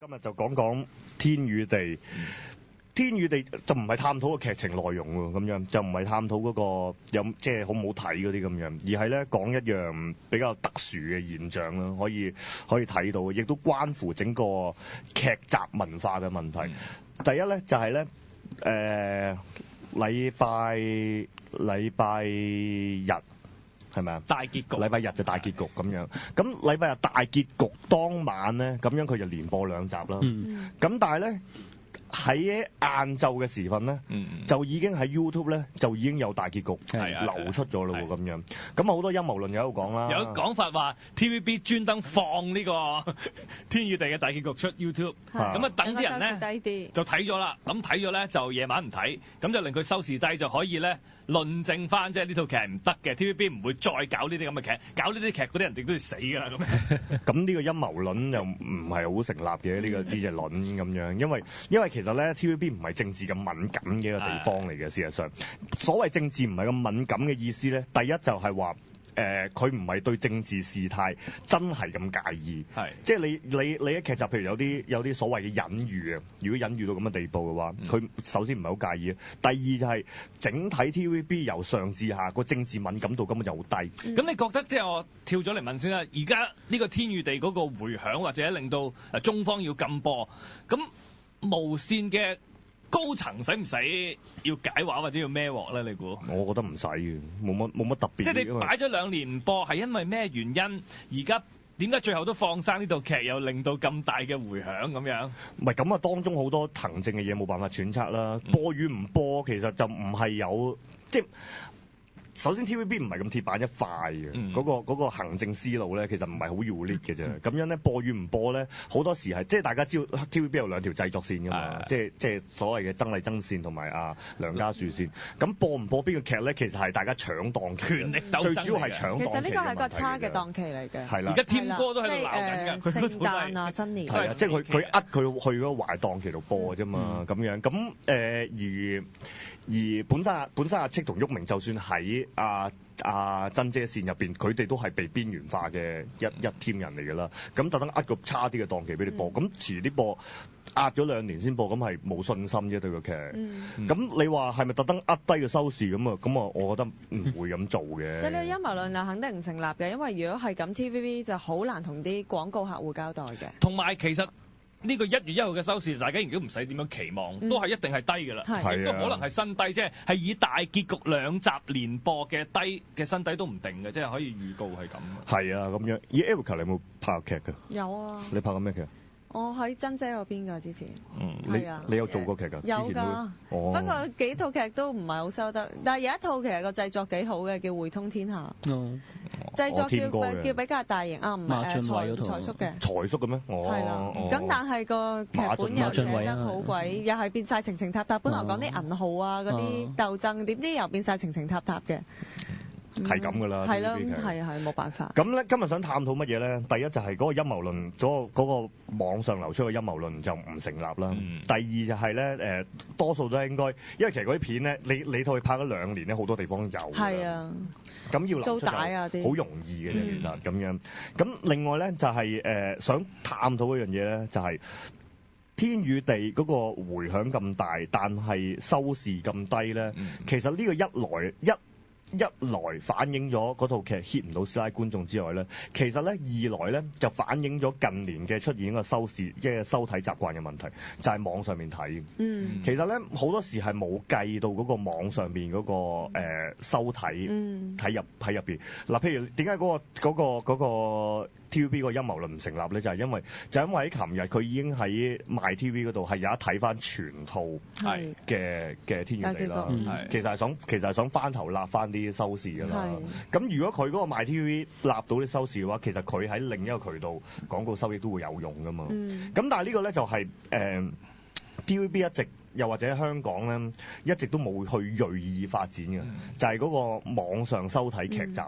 今日就講講天與地。天與地就唔係探討個劇情內容喎，咁樣就唔係探討嗰個有即係好唔好睇嗰啲咁樣，而係咧講一樣比較特殊嘅現象啦，可以睇到，亦都關乎整個劇集文化嘅問題。第一咧就係咧禮拜日係咪啊？大結局，禮拜日就大結局咁樣。咁禮拜日大結局當晚咧，咁樣佢就連播2集啦。咁但係咧喺晏晝嘅時分咧，就已經喺 YouTube 咧就已經有大結局流出咗咯喎，咁樣。咁好多陰謀論有喺度講啦。有講法話 TVB 專登放呢個天與地嘅大結局出 YouTube，咁啊等啲人咧就睇咗啦。咁睇咗咧就夜晚唔睇，咁就令佢收視低，就可以咧論證翻，即係呢套劇係唔得嘅。TVB 唔會再搞呢啲咁嘅劇，搞呢啲劇嗰啲人哋都要死㗎啦咁樣。咁呢個陰謀論又唔係好成立嘅，呢隻論咁樣，因為其實咧 TVB 唔係政治咁敏感嘅一個地方嚟嘅。事實上，所謂政治唔係咁敏感嘅意思咧，第一就係話佢唔係對政治事態真係咁介意，即係你嘅劇集，譬如有啲所謂嘅隱喻啊，如果隱喻到咁嘅地步嘅話，佢首先唔係好介意。第二就係整體 TVB 由上至下個政治敏感度根本就好低。咁你覺得即係我跳咗嚟問先啦，而家呢個天與地嗰個迴響或者令到中方要禁播，咁無線嘅高層使唔使要解話或者要孭鑊咧？你估？我覺得唔使嘅，冇乜特別。即係你擺咗2年唔播，係因為咩原因？而家點解最後都放生呢套劇，又令到咁大嘅迴響咁樣？唔係咁啊，當中好多行政嘅嘢冇辦法揣測啦。播與唔播，其實就唔係有即係。首先 TVB 唔係咁鐵板一塊嘅，嗰個行政思路咧，其實唔係好 unique 嘅啫。咁樣咧播與唔播咧，好多時係即係大家知道 TVB 有2條製作線㗎嘛，即係所謂嘅曾麗珍線同埋梁家樹線。咁播唔播邊個劇咧，其實係大家搶檔期，權力鬥爭，最主要係搶檔期。其實呢個係個差嘅檔期嚟嘅。係啦，而家添哥都喺度鬧緊㗎。聖誕啊，新年。係啊，即係佢佢去嗰個壞檔期度播啫嘛，咁樣咁而本身阿戚同鬱明就算喺珍姐線入邊，佢哋都係被邊緣化嘅一 team 人嚟㗎啦。咁特登呃個差啲嘅檔期俾你播，咁遲啲播壓咗2年先播，咁係冇信心啫對個劇。咁你話係咪特登呃低個收視咁啊？咁啊，我覺得唔會咁做嘅。即係呢個陰謀論啊，肯定唔成立嘅，因為如果係咁 TVB 就好難同啲廣告客戶交代嘅。同埋其實呢個1月1號嘅收視，大家已經唔使點樣期望，都係一定係低㗎啦，亦都可能係新低，即係以大結局2集連播嘅低嘅新低都唔定嘅，即係可以預告係咁。係啊，咁樣。Erica 你有冇拍過劇㗎？有啊。你拍過咩劇？我喺珍姐嗰邊㗎之前。你有做過劇㗎？有㗎。不過幾套劇都唔係好收得，但係有一套其實個製作幾好嘅，叫《匯通天下》。製作叫比較大型啊，唔係財叔嘅。財叔嘅咩？係啦。咁但係個劇本又寫得好鬼，又係變晒情情塔塔。本來講啲銀號啊嗰啲鬥爭，點知又變晒情情塔塔嘅。係咁噶啦，係咯，係冇辦法。咁咧，今日想探討乜嘢咧？第一就係嗰個陰謀論，嗰個網上流出嘅陰謀論就唔成立啦。第二就係咧，多數都係應該，因為其實嗰啲片咧，你套拍咗2年咧，好多地方有。係啊。咁要流出就好容易嘅啫，其實咁樣。咁另外咧就係想探討一樣嘢咧，就係天與地嗰個迴響咁大，但係收視咁低咧。其實呢個一來反映咗嗰套劇 hit 唔到師奶觀眾之外咧，其實咧二來咧就反映咗近年嘅出現一個收視即係收睇習慣嘅問題，就係網上面睇。其實咧好多時係冇計到嗰個網上面嗰個收睇喺入邊。嗱，譬如點解嗰個 TVB 個陰謀論唔成立咧？就係因為喺琴日佢已經喺賣 TV 嗰度係有得睇翻全套嘅天與地啦。其實係想翻頭立翻啲收視㗎啦。咁如果佢嗰個賣 TV 立到啲收視嘅話，其實佢喺另一個渠道廣告收益都會有用㗎嘛。咁但係呢個咧就係TVB 一直又或者香港咧一直都冇去銳意發展嘅，就係嗰個網上收睇劇集。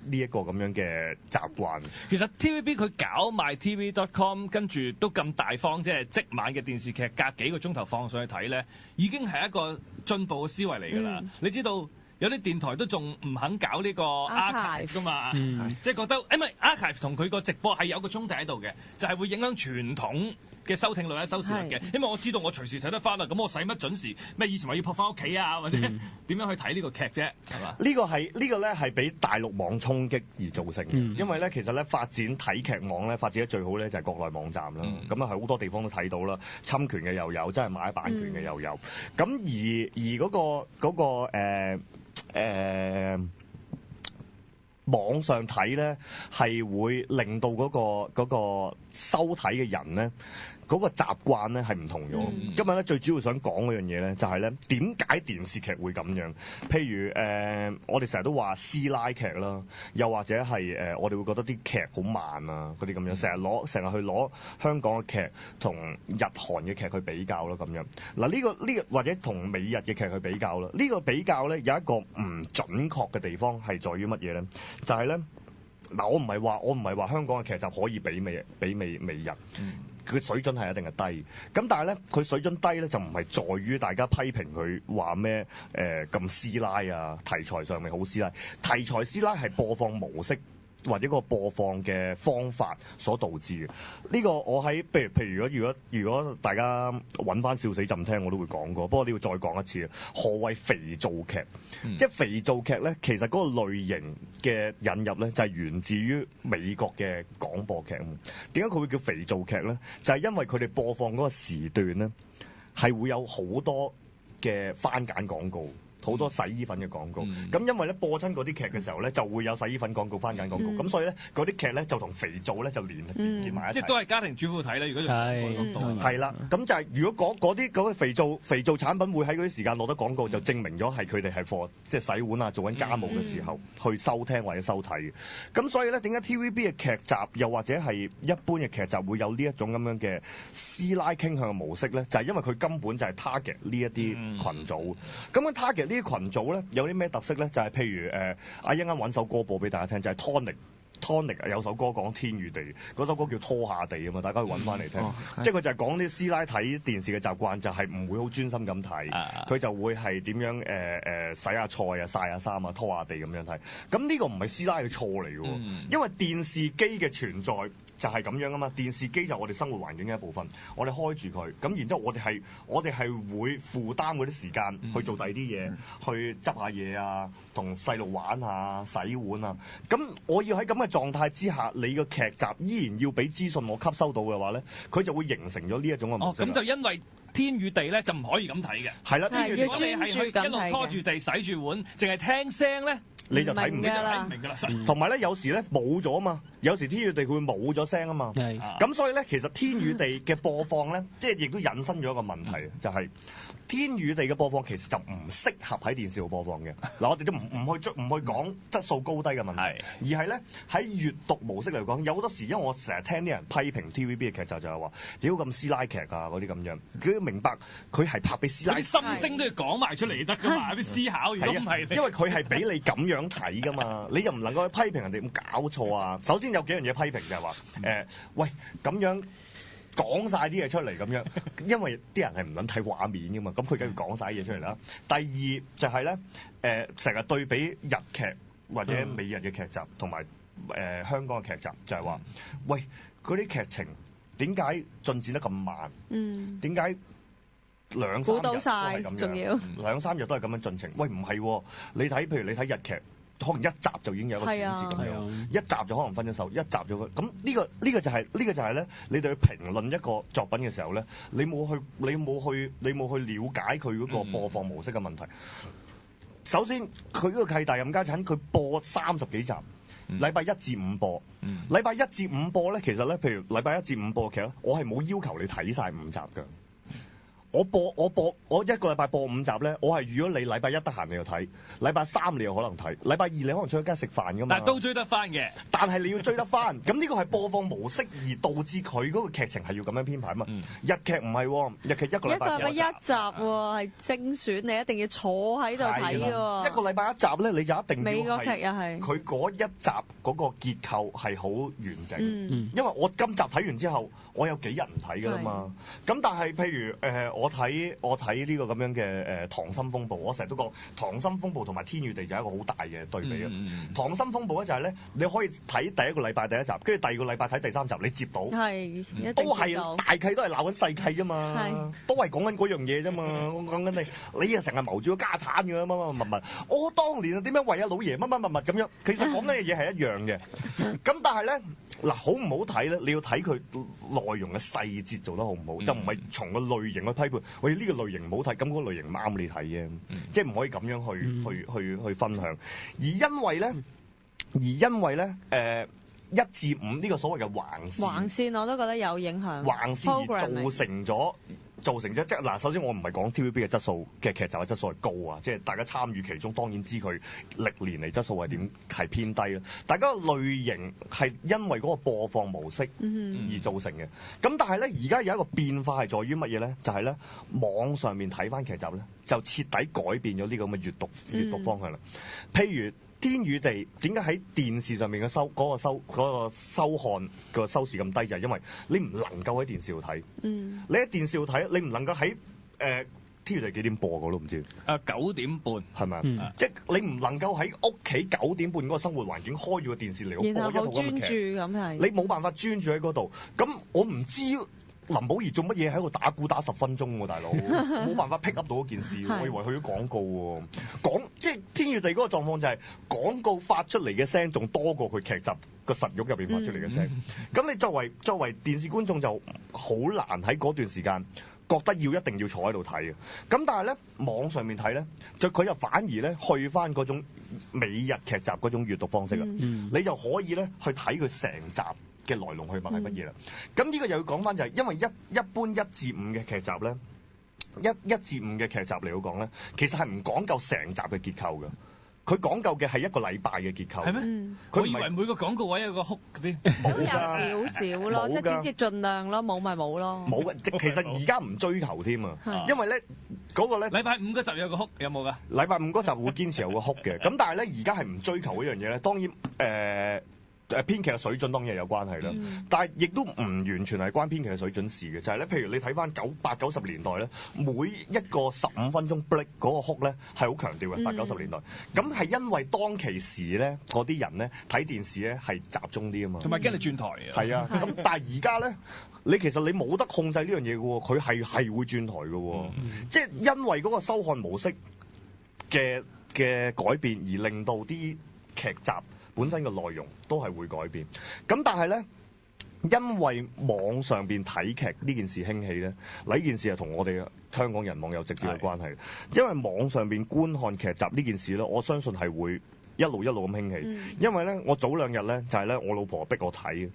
呢一個咁樣嘅習慣，其實 TVB 佢搞賣 TV.com， 跟住都咁大方，即係即晚嘅電視劇隔幾個鐘頭放上去睇咧，已經係一個進步嘅思維嚟㗎啦。你知道有啲電台都仲唔肯搞呢個 archive 㗎嘛？即係覺得因為 archive 同佢個直播係有個衝突喺度嘅，就係會影響傳統嘅收聽率或者收視率嘅，因為我知道我隨時睇得翻啦，咁我使乜準時咩？以前話要撲翻屋企啊，或者點樣去睇呢個劇啫，係嘛？呢個咧係俾大陸網衝擊而造成嘅，因為咧其實咧發展睇劇網咧發展得最好咧就係國內網站啦，咁啊係好多地方都睇到啦，侵權嘅又有，真係買版權嘅又有，咁而嗰個網上睇咧係會令到嗰個收睇嘅人咧嗰個習慣咧係唔同咗。今日咧最主要想講嗰樣嘢咧就係咧點解電視劇會咁樣？譬如我哋成日都話師奶劇啦，又或者係我哋會覺得啲劇好慢啊嗰啲咁樣，成日去攞香港嘅劇同日韓嘅劇去比較啦咁樣。嗱呢個或者同美日嘅劇去比較啦，呢個比較咧有一個唔準確嘅地方係在於乜嘢咧？就係咧嗱，我唔係話香港嘅劇集可以比美日。佢水準係一定係低，咁但係咧，佢水準低咧就唔係在於大家批評佢話咩咁師奶啊，題材上面好師奶，題材師奶係播放模式或者個播放嘅方法所導致嘅。呢個我喺譬如如果大家揾翻笑死朕聽，我都會講過。不過你要再講一次，何謂肥皂劇？即係肥皂劇咧，其實嗰個類型嘅引入咧，就係源自於美國嘅廣播劇。點解佢會叫肥皂劇咧？就係因為佢哋播放嗰個時段咧，係會有好多嘅番梘廣告。好多洗衣粉嘅廣告，咁因為咧播親嗰啲劇嘅時候咧，就會有洗衣粉廣告、番梘廣告，咁所以咧嗰啲劇咧就同肥皂咧就連結埋一齊。即係都係家庭主婦睇咧，如果係啦，咁就係如果嗰啲肥皂產品會喺嗰啲時間落得廣告，就證明咗係佢哋係貨，即係洗碗啊、做緊家務嘅時候去收聽或者收睇嘅。咁所以咧，點解 TVB 嘅劇集又或者係一般嘅劇集會有呢一種咁樣嘅師奶傾向嘅模式咧？就係因為佢根本就係 target 呢一啲群組，咁樣 target 呢啲群組咧有啲咩特色咧？就係譬如一陣間揾首歌播俾大家聽，就係 Tonic 有首歌講天與地，嗰首歌叫拖下地啊嘛，大家去揾翻嚟聽。即係佢就係講啲師奶睇電視嘅習慣，就係唔會好專心咁睇，佢就會係點樣洗下菜啊、曬下衫啊、拖下地咁樣睇。咁呢個唔係師奶嘅錯嚟嘅喎，因為電視機嘅存在就係咁樣啊嘛。電視機就係我哋生活環境嘅一部分，我哋開住佢，咁然之後我哋係會負擔嗰啲時間去做第二啲嘢，去執下嘢啊，同細路玩下、洗碗啊。咁我要喺咁嘅狀態之下，你個劇集依然要俾資訊我吸收到嘅話咧，佢就會形成咗呢一種嘅模式。咁就因為天與地咧就唔可以咁睇嘅。係啦，天與地如果你係去一路拖住地洗住碗，淨係聽聲咧，你就睇唔明㗎啦。同埋咧，有時咧冇咗啊嘛，有時天與地佢會冇咗聲啊嘛。咁所以咧，其實天與地嘅播放咧，即係亦都引申咗一個問題，就係天與地嘅播放其實就唔適合喺電視度播放嘅。嗱，我哋都唔去講質素高低嘅問題，而係咧喺閱讀模式嚟講，有好多時，因為我成日聽啲人批評 TVB 嘅劇集就係話，屌咁師奶劇啊嗰啲咁樣，佢要明白佢係拍俾師奶，啲心聲都要講埋出嚟得㗎嘛，啲思考如果唔係，因為佢係俾你咁樣睇㗎嘛，你又唔能夠去批評人哋咁搞錯啊。首先有幾樣嘢批評就係話，喂咁樣講晒啲嘢出嚟咁樣，因為啲人係唔撚睇畫面㗎嘛，咁佢梗要講晒啲嘢出嚟啦。第二就係咧，成日對比日劇或者美日嘅劇集同埋香港嘅劇集，就係話，喂嗰啲劇情點解進展得咁慢？點解2-3日都係咁樣？2-3日都係咁樣進程？喂唔係喎，譬如你睇日劇。可能一集就已經有一個轉折咁樣，一集就可能分咗手，一集就咁呢個就係咧，你哋去評論一個作品嘅時候咧，你冇去了解佢嗰個播放模式嘅問題。首先，佢嗰個契大任家產，佢播30幾集，禮拜1至5播，禮拜1至5播咧，其實咧，譬如禮拜1至5播嘅劇咧，我係冇要求你睇晒5集㗎。我一個禮拜播5集咧，我係預咗你禮拜1得閒你就睇，禮拜3你又可能睇，禮拜2你可能出去街食飯㗎嘛。但係都追得翻嘅。但係你要追得翻，咁呢個係播放模式而導致佢嗰個劇情係要咁樣編排啊嘛。日劇唔係喎，日劇一個禮拜一集喎，係精選，你一定要坐喺度睇喎。一個禮拜1集咧，你就一定要美國劇又係佢嗰一集嗰個結構係好完整。因為我今集睇完之後，我有幾日唔睇㗎啦嘛。咁但係譬如我我睇呢個咁樣嘅溏心風暴，我成日都講溏心風暴同埋天與地就係一個好大嘅對比啊！溏心風暴咧就係咧，你可以睇第一個禮拜第一集，跟住第二個禮拜睇第三集，你接到都係大契都係鬧緊細契啫嘛，都係講緊嗰樣嘢啫嘛。我講緊你啊成日謀住個家產嘅乜，我當年啊點樣為阿老爺乜咁樣，其實講緊嘅嘢係一樣嘅。咁但係咧嗱，好唔好睇咧？你要睇佢內容嘅細節做得好唔好，就唔係從個類型去批判。喂，呢個類型唔好睇，咁嗰個類型唔啱你睇嘅，即係唔可以咁樣去分享。而因為咧1至5呢個所謂嘅橫線我都覺得有影響。橫線而造成咗即係嗱，首先我唔係講 TVB 嘅質素嘅劇集嘅質素係高啊，即係大家參與其中當然知佢歷年嚟質素係點係偏低啦。大家個類型係因為嗰個播放模式而造成嘅。咁但係咧，而家有一個變化係在於乜嘢咧？就係咧，網上面睇翻劇集咧，就徹底改變咗呢個咁嘅閱讀方向啦。譬如天與地點解喺電視上面嘅收看個收視咁低，就係因為你唔能夠喺電視度睇。你喺電視度睇，你唔能夠喺天與地幾點播我都唔知。9點半係咪？即係你唔能夠喺屋企9點半嗰個生活環境開住個電視嚟播一套咁嘅劇，咁係你冇辦法專注喺嗰度。咁我唔知林保怡做乜嘢喺度打鼓打10分鐘喎，大佬冇辦法 pick up 到嗰件事，我以為去咗廣告喎。即係天與地嗰個狀況就係廣告發出嚟嘅聲仲多過佢劇集個實肉入邊發出嚟嘅聲。咁你作為電視觀眾就好難喺嗰段時間覺得一定要坐喺度睇嘅。咁但係咧網上面睇咧，佢又反而咧去翻嗰種美日劇集嗰種閱讀方式啦。你就可以咧去睇佢成集嘅來龍去脈係乜嘢啦？咁呢個又要講翻就係因為一般1至5嘅劇集咧，一至5嘅劇集嚟講咧，其實係唔講究成集嘅結構嘅。佢講究嘅係一個禮拜嘅結構。係咩？我以為每個廣告位有個 hook 嗰啲，都有少少咯，即係只盡量咯，冇咪冇咯。冇嘅，其實而家唔追求添啊，因為咧嗰個咧禮拜5嗰集有個 hook 有冇㗎？禮拜5嗰集會堅持有個 hook 嘅，咁但係咧而家係唔追求嗰樣嘢咧，當然編劇嘅水準當然係有關係啦，但係亦都唔完全係關編劇嘅水準事嘅，就係咧，譬如你睇翻80、90年代咧，每一個15分鐘 break 嗰個 hook 咧係好強調嘅，80、90年代，咁係因為當其時咧嗰啲人咧睇電視咧係集中啲啊嘛，同埋驚你轉台啊，係啊，咁但係而家咧，你其實你冇得控制呢樣嘢嘅喎，佢係會轉台嘅喎，即係因為嗰個收看模式嘅改變而令到啲劇集本身嘅內容都係會改變，咁但係咧，因為網上邊睇劇呢件事興起咧，呢件事係同我哋香港人網有直接嘅關係。因為網上邊觀看劇集呢件事咧，我相信係會一路咁興起。因為咧，我早2日咧就係咧，我老婆逼我睇，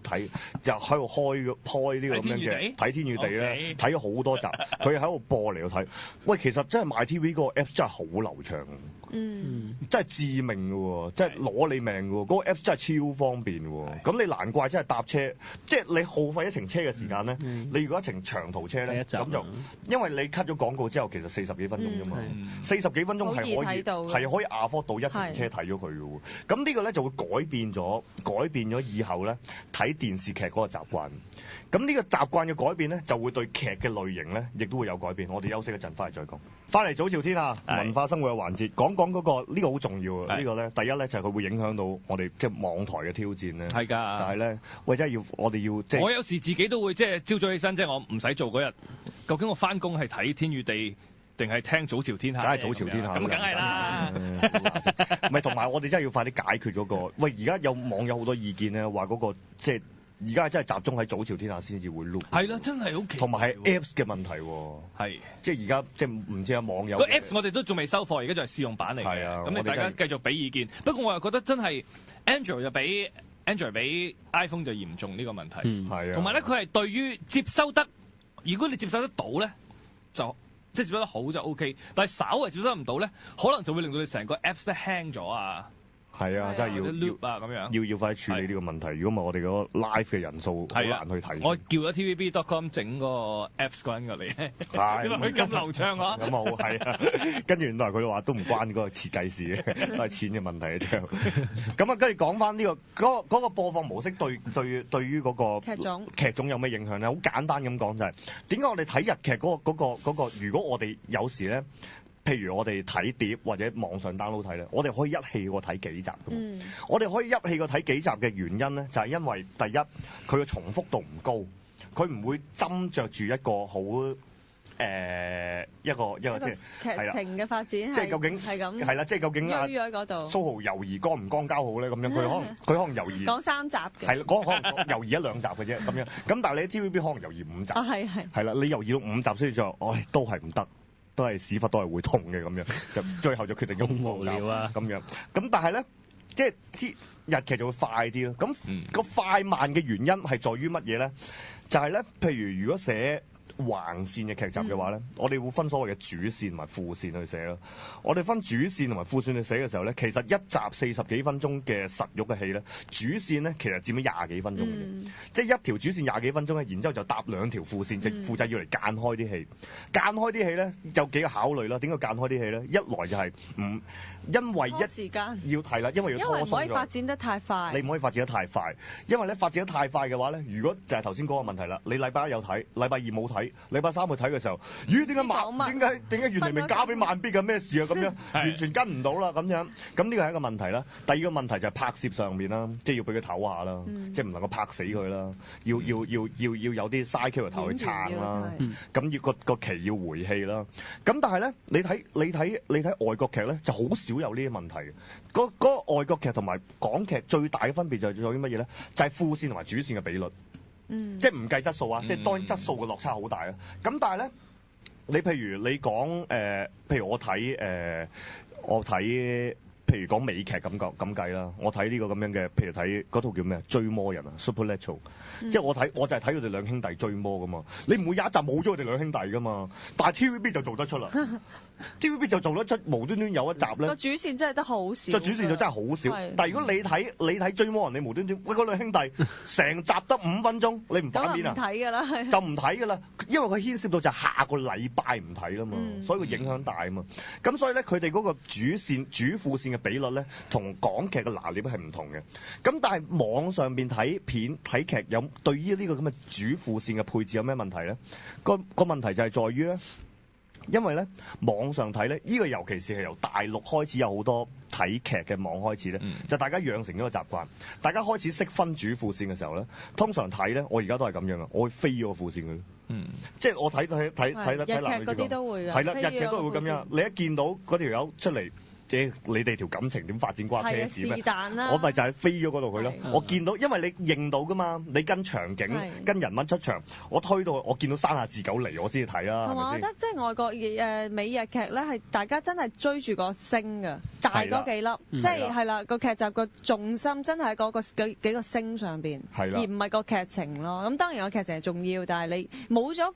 就喺度開呢個咁樣嘅睇天與地咧，睇咗好多集，佢喺度播嚟到睇。喂，其實真係 MyTV 嗰個 Apps 真係好流暢。真係致命嘅喎，真係攞你命嘅喎，嗰個 Apps 真係超方便喎。咁你難怪真係搭車，即係你耗費一程車嘅時間咧。你如果一程長途車咧，咁就因為你 cut 咗廣告之後，其實40幾分鐘啫嘛，40幾分鐘係可以afford到一程車睇咗佢嘅喎。咁呢個咧就會改變咗以後咧睇電視劇嗰個習慣。咁呢個習慣嘅改變咧，就會對劇嘅類型咧，亦都會有改變。我哋休息一陣，翻嚟再講。翻嚟早朝天啊，文化生活嘅環節，講嗰個呢個好重要啊！呢個咧，第一咧就係佢會影響到我哋即係網台嘅挑戰咧。係㗎，就係咧，喂，真係我哋要即係。我有時自己都會即係朝早起身，即係我唔使做嗰日，究竟我翻工係睇天與地定係聽早朝天下？梗係早朝天下。咁梗係啦。唔係，同埋我哋真係要快啲解決嗰個。喂，而家有網友好多意見咧，話嗰個即係。而家真係集中喺早朝天下先至會錄，係啦，真係好奇，同埋係 Apps 嘅問題喎，係即係而家即係唔知有網友個 Apps 我哋都仲未收貨，而家就係試用版嚟嘅，係啊，咁你大家繼續俾意見。不過我又覺得真係 Android 就比 iPhone 就嚴重呢個問題，係啊，同埋咧佢係對於接收得，如果你接收得到咧，就即係接收得好就 OK，但係稍為接收唔到咧，可能就會令到你成個 Apps 咧 hang 咗啊。係啊，真係啲 loop 啊咁樣。要快處理呢個問題。如果唔係，我哋嗰個 live 嘅人數好難去睇。我叫咗 TVB.com 整個 apps 嗰陣過嚟，係因為佢咁流暢啊。咁好係啊，跟住原來佢話都唔關嗰個設計事嘅，都係錢嘅問題嘅啫。咁啊，跟住講翻呢個嗰個播放模式對於嗰個劇種有咩影響咧？好簡單咁講就係點解我哋睇日劇嗰個，如果我哋有時咧。譬如我哋睇碟或者網上 download 睇咧，我哋可以一氣過睇幾集㗎嘛。我哋可以一氣過睇幾集嘅原因咧，就係因為第一佢嘅重複度唔高，佢唔會斟酌住一個好一個即係劇情嘅發展，即係究竟係咁係啦，即係究竟喺嗰度蘇豪猶豫光唔光交好咧咁樣，佢可能猶豫講3集嘅，係啦，可能猶豫1、2集嘅啫咁樣。咁但係你喺 TVB 可能猶豫5集，係啦，你猶豫到5集先至再，都係唔得。都係屎忽都係會痛嘅咁樣，就最後就決定咗無聊啊咁樣。咁但係咧，即係日劇就會快啲咯。咁個快慢嘅原因係在於乜嘢咧？就係咧，譬如如果寫橫線嘅劇集嘅話咧，我哋會分所謂嘅主線同埋副線去寫咯。我哋分主線同埋副線去寫嘅時候咧，其實一集40幾分鐘嘅實肉嘅戲咧，主線咧其實佔咗20幾分鐘嘅啫。即係一條主線20幾分鐘咧，然之後就搭2條副線，就負責要嚟間開啲戲。間開啲戲咧有幾個考慮啦。點解間開啲戲咧？一來就係因為時間要係啦，因為要拖鬆咗。因為唔可以發展得太快。你唔可以發展得太快，因為咧發展得太快嘅話咧，如果就係頭先嗰個問題啦，你禮拜1有睇，禮拜2冇睇，禮拜3去睇嘅時候，咦？點解原來明加俾慢必嘅咩事啊？咁樣完全跟唔到啦咁樣。咁呢個係一個問題啦。第二個問題就係拍攝上面啦，即係要俾佢唞下啦，即係唔能夠拍死佢啦，要有啲 side character 去撐啦，咁要個期要回氣啦。咁但係咧，你睇外國劇咧就好少有呢啲問題嘅。嗰個外國劇同埋港劇最大嘅分別就係在於乜嘢咧？就係副線同埋主線嘅比率。即係唔計質素啊！即係當然質素嘅落差好大啊！咁但係咧，你譬如你講譬如我睇譬如講美劇咁計啦，我睇呢個咁樣嘅，譬如睇嗰套叫咩追魔人啊 Supernatural，即係我就係睇佢哋兩兄弟追魔噶嘛，你唔會有一集冇咗佢哋兩兄弟噶嘛，但係 TVB 就做得出啦，TVB 就做得出無端端有一集咧，個主線真係得好少，個主線就真係好少，但係如果你睇追魔人，你無端端喂嗰兩兄弟成集得5分鐘，你唔反面啊？睇㗎啦，就唔睇㗎啦，因為佢牽涉到就係下個禮拜唔睇啦嘛，所以個影響大啊嘛，咁所以咧佢哋嗰個主線主副線嘅比率咧，同港劇嘅拿捏係唔同嘅。咁但係網上邊睇片睇劇有對於呢個咁嘅主副線嘅配置有咩問題咧？個問題就係在於咧，因為咧網上睇咧，呢個尤其是係由大陸開始有好多睇劇嘅網開始咧，就大家養成咗個習慣，大家開始識分主副線嘅時候咧，通常睇咧，我而家都係咁樣啊，我會飛咗個副線嘅。即係我睇日劇嗰啲都會㗎，係啦，日劇都係會咁樣。你一見到嗰條友出嚟，你哋條感情點發展關咩事咩？我咪就係飛咗嗰度去咯。我見到，因為你認到噶嘛，你跟場景、跟人物出場，我推到我見到山下智久嚟，我先至睇啦。同埋我覺得即係外國美日劇咧，係大家真係追住個星㗎，大嗰幾粒，即係啦個劇集個重心真係喺嗰個幾個星上邊，而唔係個劇情咯。咁當然個劇情係重要，但係你冇咗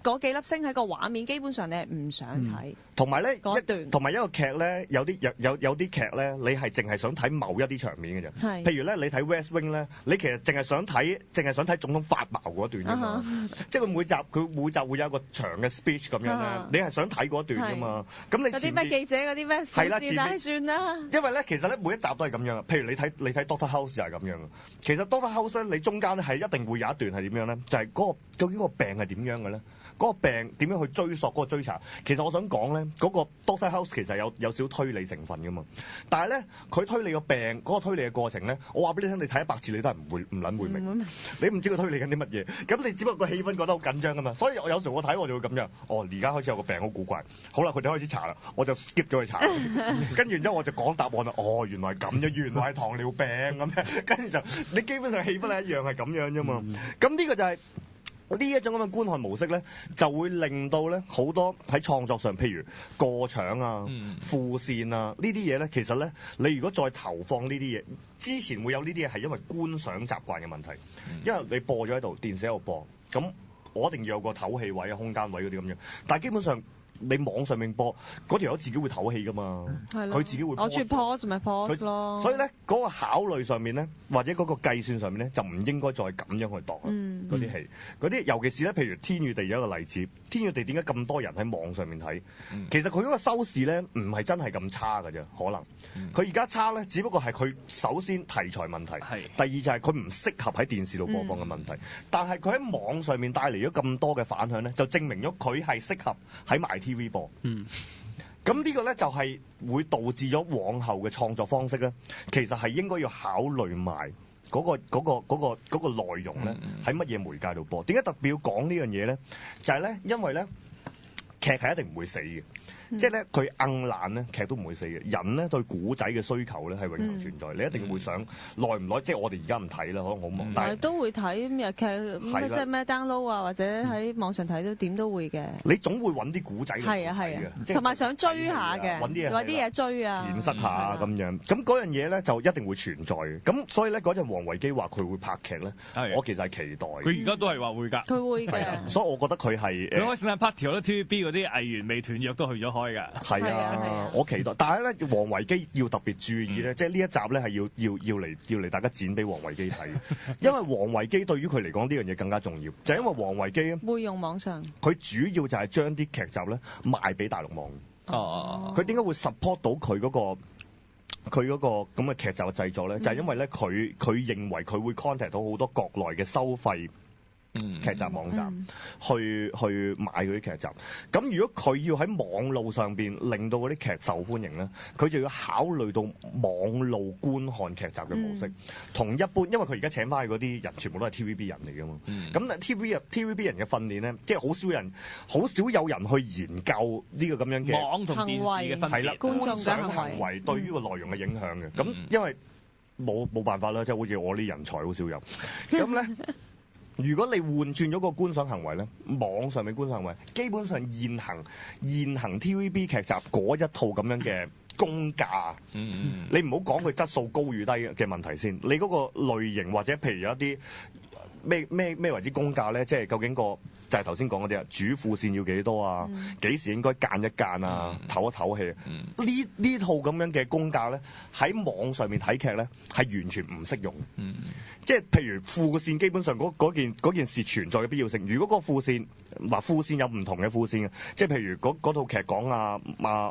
嗰幾粒星喺個畫面，基本上你係唔想睇。同埋咧，同埋一個劇咧有啲劇咧，你係淨係想睇某一啲場面嘅啫。譬如咧，你睇 West Wing 咧，你其實淨係想睇總統發矛嗰段㗎嘛。即係佢每集會有一個長嘅 speech 咁樣咧，你係想睇嗰段㗎嘛。咁你嗰啲咩記者嗰啲咩係啦，算啦。因為咧，其實咧每一集都係咁樣。譬如你睇 Doctor House 就係咁樣嘅。其實 Doctor House 咧，你中間咧係一定會有一段係點樣咧？就係究竟個病係點樣嘅咧？嗰個病點樣去追溯嗰個追查？其實我想講咧，嗰個 Doctor House 其實有少推理成分㗎嘛。但係咧，佢推理個病嗰個推理嘅過程咧，我話俾你聽，你睇100次你都係唔撚會明。你唔知佢推理緊啲乜嘢，咁你只不過個氣氛覺得好緊張㗎嘛。所以我有時我睇我就會咁樣，而家開始有個病好古怪，好啦，佢哋開始查啦，我就 skip 咗去查，跟住之後我就講答案啦。原來係咁嘅，原來係糖尿病咁樣，跟住就你基本上氣氛係一樣係咁樣啫嘛。咁呢個就係。呢一種咁嘅觀看模式咧，就會令到咧好多喺創作上，譬如過場啊、副線啊呢啲嘢咧，其實咧你如果再投放呢啲嘢，之前會有呢啲嘢係因為觀賞習慣嘅問題，因為你播咗喺度，電視喺度播，咁我一定要有個唞氣位啊、空間位嗰啲咁樣，但係基本上你網上面播嗰條友自己會唞氣㗎嘛，佢自己會我住 pause 咪 pause 咯。所以咧嗰個考慮上面咧，或者嗰個計算上面咧，就唔應該再咁樣去度嗰啲戲，嗰啲尤其是咧，譬如《天與地》有一個例子，《天與地》點解咁多人喺網上面睇？其實佢嗰個收視咧唔係真係咁差㗎啫，可能佢而家差咧，只不過係佢首先題材問題，第二就係佢唔適合喺電視度播放嘅問題。但係佢喺網上面帶嚟咗咁多嘅反響咧，就證明咗佢係適合喺MyTV播。咁呢個咧就係會導致咗往後嘅創作方式咧，其實係應該要考慮埋嗰個內容咧喺乜嘢媒介度播。點解特別要講呢樣嘢咧？就係咧，因為咧劇係一定唔會死嘅。即係咧，佢硬爛咧，劇都唔會死嘅。人咧對古仔嘅需求咧係永恆存在，你一定會想耐唔耐？即係我哋而家唔睇啦，可能好忙，但係都會睇日劇，即係咩 download 啊，或者喺網上睇都點都會嘅。你總會揾啲古仔嚟睇嘅，同埋想追下嘅，揾啲嘢追啊，填塞下咁樣。咁嗰樣嘢咧就一定會存在嘅。咁所以咧嗰陣王維基話佢會拍劇咧，我其實係期待。佢而家都係話會㗎，佢會嘅。所以我覺得佢係佢開聖誕 party 好多 TVB 嗰啲藝員未斷約都去咗開㗎。係啊，我期待。但係咧，王維基要特別注意咧，即係呢一集咧係要嚟大家剪俾王維基睇，因為王維基對於佢嚟講呢樣嘢更加重要，就係因為王維基會用網上，佢主要就係將啲劇集咧賣俾大陸網。佢點解會 support 到佢嗰個咁嘅劇集嘅製作咧？就係因為咧佢認為佢會 contact 到好多國內嘅收費劇集網站去買嗰啲劇集，咁如果佢要喺網路上邊令到嗰啲劇受歡迎咧，佢就要考慮到網路觀看劇集嘅模式，同一般，因為佢而家請翻去嗰啲人全部都係 TVB 人嚟㗎嘛，咁但係 TVB 人嘅訓練咧，即係好少有人去研究呢個咁樣嘅網同電視嘅分別，係啦，觀賞行為對於個內容嘅影響嘅，咁因為冇辦法啦，即係好似我呢人才好少有，咁咧。如果你換轉咗個觀賞行為咧，網上面觀賞行為基本上現行 TVB 劇集嗰一套咁樣嘅公價，你唔好講佢質素高與低嘅問題先，你嗰個類型或者譬如有一啲咩為之公價咧，即係究竟就係頭先講嗰啲啊，主副線要幾多啊？幾時應該間一間啊？唞一唞氣。呢套咁樣嘅公價咧，喺網上面睇劇咧係完全唔適用。即係譬如副線，基本上嗰件事存在嘅必要性。如果個副線副線有唔同嘅副線嘅，即係譬如嗰套劇講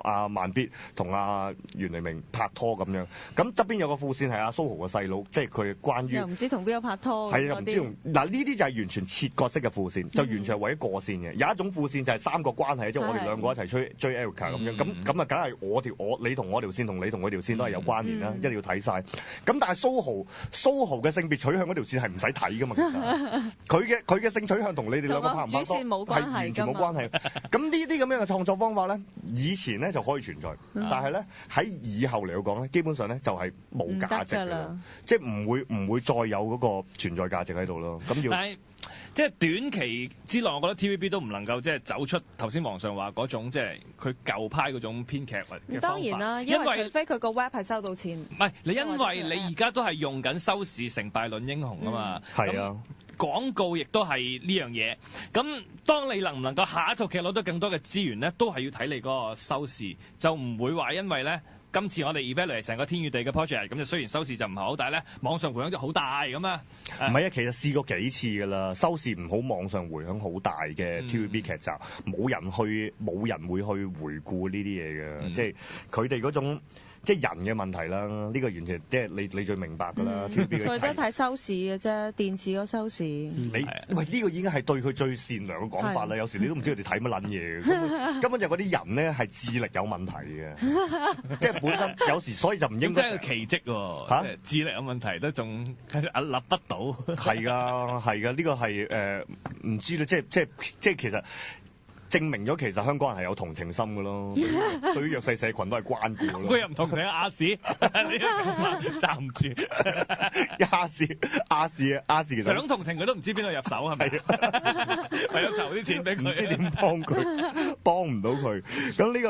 阿慢必同阿袁黎明拍拖咁樣，咁側邊有個副線係阿蘇豪個細佬，即係佢關於又唔知同邊個拍拖係啊，唔知同嗱呢啲就係完全切割式嘅副線，就完全係為咗過線嘅。有一種副線就係三個關係，即係我哋兩個一齊追 Erica 咁樣，咁啊梗係你同我條線同你同佢條線都係有關聯啦，一定要睇晒。咁但係蘇豪嘅性別取向嗰條線係唔使睇噶嘛，其實佢嘅性取向同你哋兩個拍唔拍拖係完全冇關係。咁呢啲咁樣嘅創作方法咧，以前咧就可以存在，但係咧喺以後嚟講咧，基本上咧就係冇價值㗎啦，即係唔會再有嗰個存在價值喺度咯。咁但係即係短期之內，我覺得 TVB 都唔能夠即係走出頭先網上話嗰種即係佢舊派嗰種編劇嘅方法。當然啦，因為除非佢個 web 係收到錢。唔係你，因為你而家都係用緊收視成敗論英雄啊嘛。係啊。廣告亦都係呢樣嘢，咁當你能唔能夠下一套劇攞到更多嘅資源咧，都係要睇你嗰個收視，就唔會話因為咧今次我哋 evaluate 成個天與地嘅 project， 咁就雖然收視就唔係好大咧，網上迴響就好大咁啊。唔係啊，其實試過幾次㗎啦，收視唔好，網上迴響好大嘅 TVB 劇集，冇人會去回顧呢啲嘢嘅，即係佢哋嗰種。即係人嘅問題啦，呢個完全即係你最明白㗎啦。TVB 佢都睇收視嘅啫，電視嗰收視。呢個已經係對佢最善良嘅講法啦。有時你都唔知佢哋睇乜撚嘢，根本就嗰啲人咧係智力有問題嘅，即係本身有時所以就唔應該。真係奇蹟喎！智力有問題都仲立不到。係㗎，呢個係唔知咧，即係其實。證明咗其實香港人係有同情心嘅咯，對於弱勢社群都係關顧咯。佢又唔同情亞視，你都咁站唔住。亞視其實想同情佢都唔知邊度入手係咪？為咗籌啲錢俾佢，唔知點幫佢，幫唔到佢。咁呢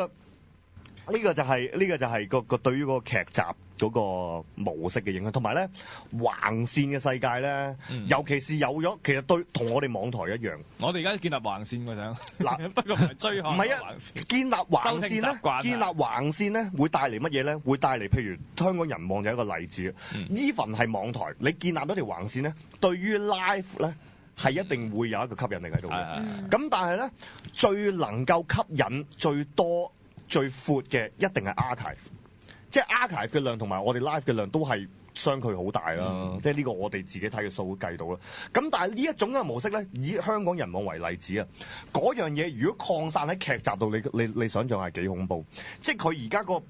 個呢個就係個對於嗰個劇集嗰個模式嘅影響，同埋咧橫線嘅世界咧，尤其是有咗，其實對同我哋網台一樣。我哋而家建立橫線㗎想，嗱不過唔係追看。唔係啊，建立橫線咧，建立橫線咧會帶嚟乜嘢咧？會帶嚟譬如香港人網就係一個例子。Even 係網台，你建立咗條橫線咧，對於 live 咧係一定會有一個吸引力喺度嘅。咁但係咧，最能夠吸引最多最闊嘅一定係 archive， 即係 archive 嘅量同埋我哋 live 嘅量都係相距好大啦，即係呢個我哋自己睇嘅數會計到啦。咁但係呢一種嘅模式咧，以香港人網為例子啊，嗰樣嘢如果擴散喺劇集度，你想象係幾恐怖？即係佢而家個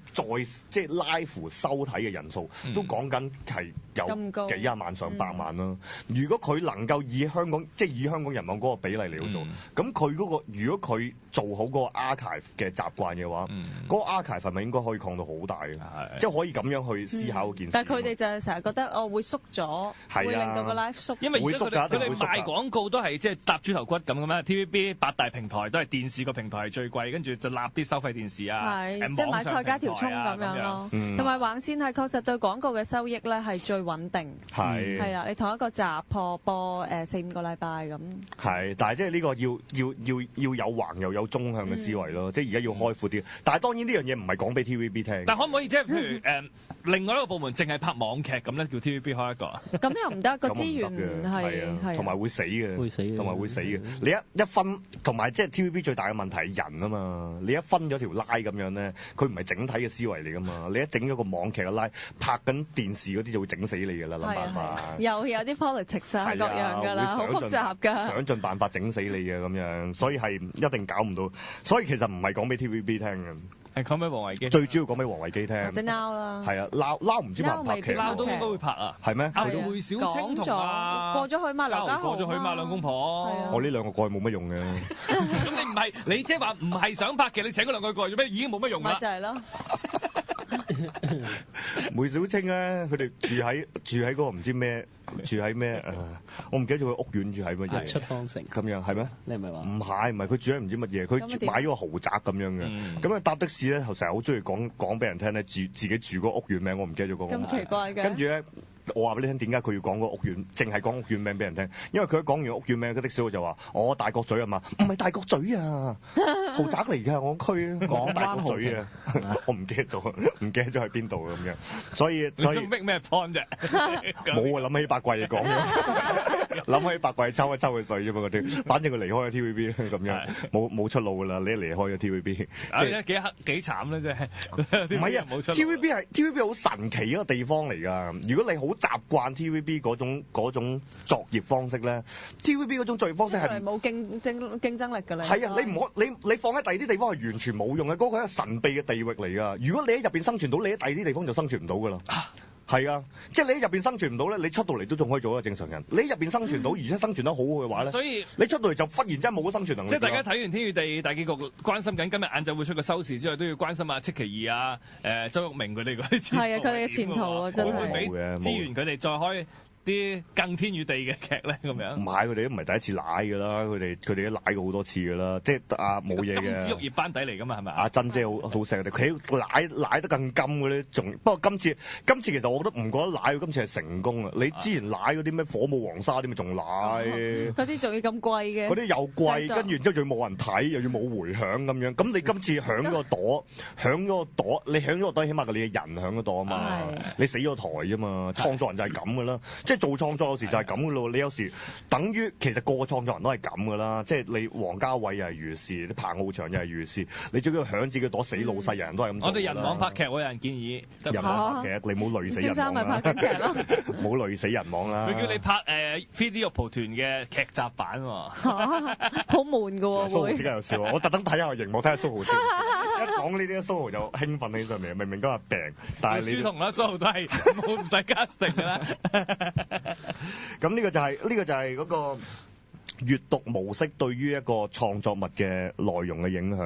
即係 live 收睇嘅人數都講緊係有幾廿萬上百萬啦。如果佢能夠以香港人網嗰個比例嚟到做，咁佢嗰個如果佢做好嗰個 archive 嘅習慣嘅話，嗰個 archive 係咪應該可以擴到好大嘅？即係可以咁樣去思考件事。但係佢哋就成日覺得會縮咗，會令到個 live 縮。因為而家佢哋賣廣告都係即係搭豬頭骨咁嘅咩 ？TVB 八大平台都係電視個平台係最貴，跟住就立啲收費電視啊，即係買菜加條葱咁樣咯。同埋橫線係確實對廣告嘅收益咧係最穩定。係啊，你同一個集播4-5個禮拜咁。係，但係即係呢個要有橫又有縱向嘅思維咯，即係而家要開闊啲。但係當然呢樣嘢唔係講俾 TVB 聽。但可唔可以即係譬如另外一個部門淨係拍網劇咁咧，叫 TVB 開一個？咁又唔得，個資源係同埋會死嘅，同埋會死嘅。嗯、你一分，同埋即係 TVB 最大嘅問題係人啊嘛。你一分咗條拉咁樣咧，佢唔係整體嘅思維嚟噶嘛。你一整咗個網劇嘅拉，拍緊電視嗰啲就會整死你㗎啦，諗辦法。又有啲 politics 啊，各樣㗎啦，好複雜㗎。想盡辦法整死你嘅咁樣，所以係一定搞唔到。所以其實唔係講俾 TVB 聽嘅。係講俾黃維基，最主要講俾黃維基聽。或者 Now 啦。係啊，Now 唔知拍唔拍劇？Now 都應該會拍啊。係咩？會小青同過咗去嘛，劉家豪過咗去嘛，兩公婆。我呢兩個過去冇乜用嘅。咁你即係話唔係想拍嘅，你請嗰兩個過去做咩？已經冇乜用啦。咪就係咯。梅小青咧，佢哋住喺嗰個唔知咩，住喺咩我唔記得咗佢屋苑住喺乜嘢。出康城咁樣係咩？你係咪話？唔係，佢住喺唔知乜嘢，佢買咗個豪宅咁樣嘅。咁搭的士咧，成日好中意講俾人聽咧，自己住嗰個屋苑名，我唔記得咗嗰個。咁奇怪嘅。跟住咧，我話俾你聽，點解佢要講個屋苑，淨係講屋苑名俾人聽？因為佢一講完屋苑名，嗰的士佬就話：我大角咀啊嘛，唔係大角咀啊，豪宅嚟㗎，我區講大角咀啊，我唔記得咗喺邊度咁樣。所以逼咩 point 啫？冇啊，諗起八卦嘢講咗，諗起八卦嘢抽一抽佢水啫嘛嗰啲。反正佢離開咗 TVB 咁樣，冇出路㗎啦。你一離開咗 TVB，即係幾慘咧，真係。唔係啊，TVB 好神奇一個地方嚟㗎。如果你好習慣 TVB 嗰種作業方式咧 ，TVB 嗰種作業方式係冇競爭力㗎啦。係啊，你放喺第二啲地方係完全冇用嘅，嗰個係一個神秘嘅地域嚟㗎。如果你喺入邊生存到，你喺第二啲地方就生存唔到㗎啦。係啊，即係你喺入邊生存唔到咧，你出到嚟都仲可以做一個正常人。你喺入邊生存到，而且生存得好好嘅話咧，所以你出到嚟就忽然之間冇咗生存能力。即係大家睇完《天與地》大結局，關心緊今日晏晝會出個收視之外，都要關心戚其義啊、周渝民佢哋嗰啲前途。係啊，佢哋嘅前途啊，真係。會唔會俾資源佢哋再開啲更天與地嘅劇咧？咁樣。唔係，佢哋都唔係第一次奶㗎啦，佢哋都奶過好多次㗎啦，即係冇嘢嘅。金枝玉葉班底嚟㗎嘛，係咪阿珍姐好錫佢哋，佢奶得更金嗰啲，仲不過今次其實我覺得唔覺得奶，今次係成功啊！你之前奶嗰啲咩火舞黃沙啲咪仲奶？嗰啲仲要咁貴嘅？嗰啲又貴，跟住然之後仲要冇人睇，又要冇迴響咁樣。咁你今次響咗個朵，你響咗個朵，起碼你嘅人響嗰朵啊嘛。你死咗台啫嘛，創作人就係咁㗎啦，即係做創作有時就係咁㗎咯。你有時等於其實個個創作人都係咁㗎啦，即係你王家衛又係如是，彭浩翔又係如是，你最緊要響自己朵，死老細人都係咁做。我哋人網拍劇，我有人建議人網拍劇，你冇累死人網啦。蕭生咪拍緊劇咯，冇累死人網啦。佢叫你拍3D 肉蒲團嘅劇集版喎，好悶㗎喎。蘇豪點解又笑？我特登睇下個熒幕睇下蘇豪先。一講呢啲，蘇豪就興奮起上嚟，明明今日病，但係你書童啦，蘇豪都係唔使加成㗎啦。咁呢個就係嗰個閱讀模式對於一個創作物嘅內容嘅影響。